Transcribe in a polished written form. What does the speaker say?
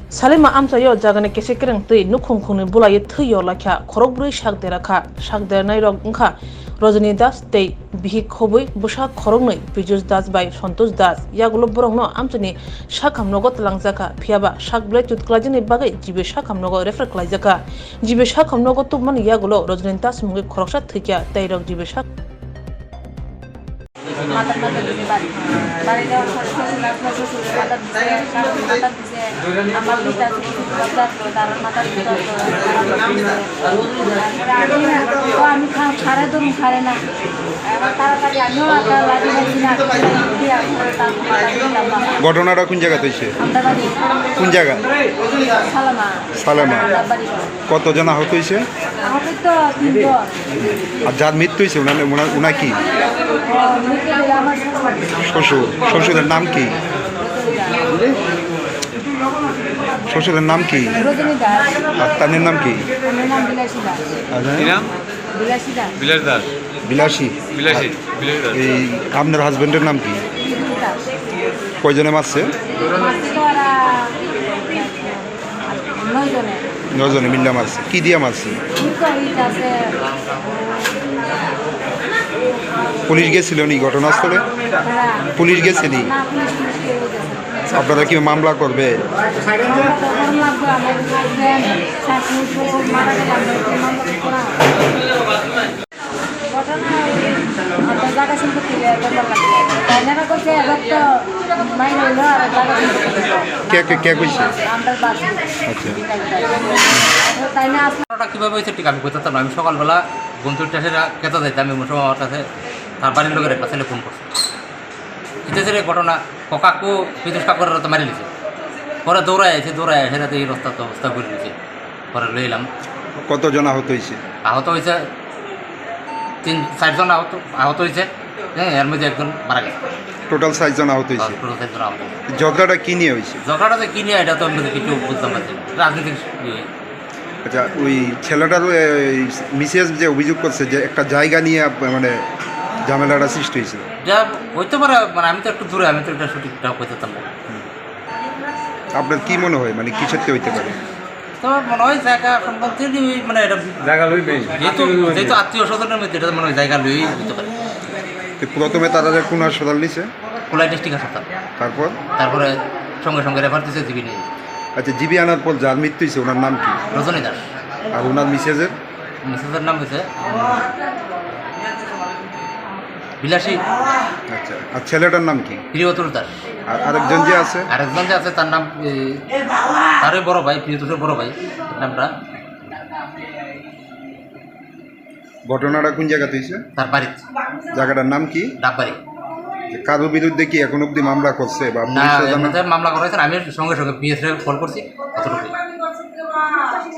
Salima amsayo jagane kesekereng tui nukhung khungni bulaye thuyo lakha khorokbrui sakderakha sakdernai rok wngkha Rajani Das tei Bihik Khobui busa khoroknui Pijus Das bai Santosh Das yagulo borokno amchani sakhamnogo tlangjaka phiaba sakblai tutklajini bagai jibe sakhamnogo refer khlaijaka jibe sakhamnogo tubmani yagulo Rajani Das mungi khoroksa thikya tei rok jibe sak মাথার মধ্যে দিতে পারি বাড়ি যাওয়ার পরে শ্বশুর মাথার দিছে আমার দুইটা তার মাথার আমি খারে ধরুন খারে না এবার তাড়াতাড়ি আমিও লাঠি খাইছি না ঘটনাটা কোন জায়গাতে হয়েছে? আমরা বাড়ি কোন জায়গা? সালামা সালামা। কতজন আহত হয়েছে? আহত তো 3 জন। আর যার মৃত্যু হয়েছে ওনার কি আমার শ্বশুর? শ্বশুরের নাম কি? শ্বশুরের নাম কি? রজনী দাস। আর তাদের নাম কি? আমার নাম বিলাসী দাস। বিলাসী দাস। বিলাসী বিলাসী বিলাস এই আপনার হাজবেন্ডের নাম কি? দাস। কয়জনে মারছে? মাসে তো ওরা 9 জনে। 9 জনে মিল্লা মারছে। কি দিয়ে মারছে? ইট আছে। পুলিশ গেছিল নি ঘটনাস্থলে? পুলিশ গেছিলি? না পুলিশ কেউ গেছে। আপনারা কি মামলা করবে? আমরা তো গরম লাগবে আমার হাজবেন্ড শাশুড়ি মারা গেল ঘটনা আমরা জায়গা সম্পত্তি ব্যাপার লাগবে তাইনারা করছে রক্ত মাইন হইল আর জায়গা সম্পত্তি কে কইছে? আমরা বাসি আচ্ছা। তাই না আসলে কীভাবে হয়েছে ঠিক আমি করতাম না। আমি সকালবেলা বন্ধুর কাছে খেতে যাইতাম। আমি মুসলমান আমার কাছে তার বাড়ির লোকের একটা ছেলে ফোন করছে এটা ছেলে ঘটনা কাকু বিদেশ কাকুর তো মারি নিছে। পরে দৌড়ায় এসে রাতে এই রাস্তা তো অবস্থা করে নিয়েছে। পরে লই এলাম। কতজন আহত হয়েছে? আহত হয়েছে 3-4 জন আহত হয়েছে। হ্যাঁ, এর মধ্যে একজন মারা গেছে। টোটাল 6 জন আহত হয়েছে। টোটাল 4 জন আহত হয়েছে। ঝগড়াটা কি নিয়ে হয়েছে? ঝগড়াটা কি নিয়ে এটা তো আমি কিছু বুঝতাম না। রাজনীতিক আচ্ছা, ওই ছেলেটার মিসেস যে অভিযোগ করছে যে একটা জায়গা নিয়ে মানে ঝামেলাটা সৃষ্টি হয়েছিল। যা হইতে পারে, মানে আমি তো একটু দূরে, আমি তো এটা সঠিকটা করতাম না। আপনার কি মনে হয় মানে কিসের থেকে হইতে পারে? তো মনে হয় জায়গা সম্বন্ধে মানে এটা জায়গা লই নেই যেহেতু আত্মীয় স্বজনের মধ্যে এটা মনে হয় জায়গা লই হতে পারে। তো প্রথমে তারা যে কোন হাসপাতাল নিছে? খোলাই ডিস্ট্রিক্ট হাসপাতাল। তারপরে সঙ্গে সঙ্গে রেফার দিয়েছে জিবি নিয়ে। আচ্ছা, জিবি আনার পর যার মৃত্যু হয়েছে ওনার নাম কি? রজনী দাস। আর ওনার মিসেজের? মিসেসের নাম হয়েছে বিলাসী। আচ্ছা, আর ছেলেটার নাম কি? প্রিয়তোষ দাস। আর আরেকজন যে আছে? আরেকজন যে আছে তার নাম তারই বড় ভাই, প্রিয়তোষের বড় ভাই নামটা। ঘটনাটা কোন জায়গাতে হয়েছে? তার বাড়িতে। জায়গাটার নাম কি? ডাববাড়ি। কারোর বিরুদ্ধে কি এখন অব্দি মামলা করছে বা না, পুলিশে জানা? মামলা করা হয়েছে। আমি সঙ্গে সঙ্গে পিএসএ কল করছি, অতটুকু।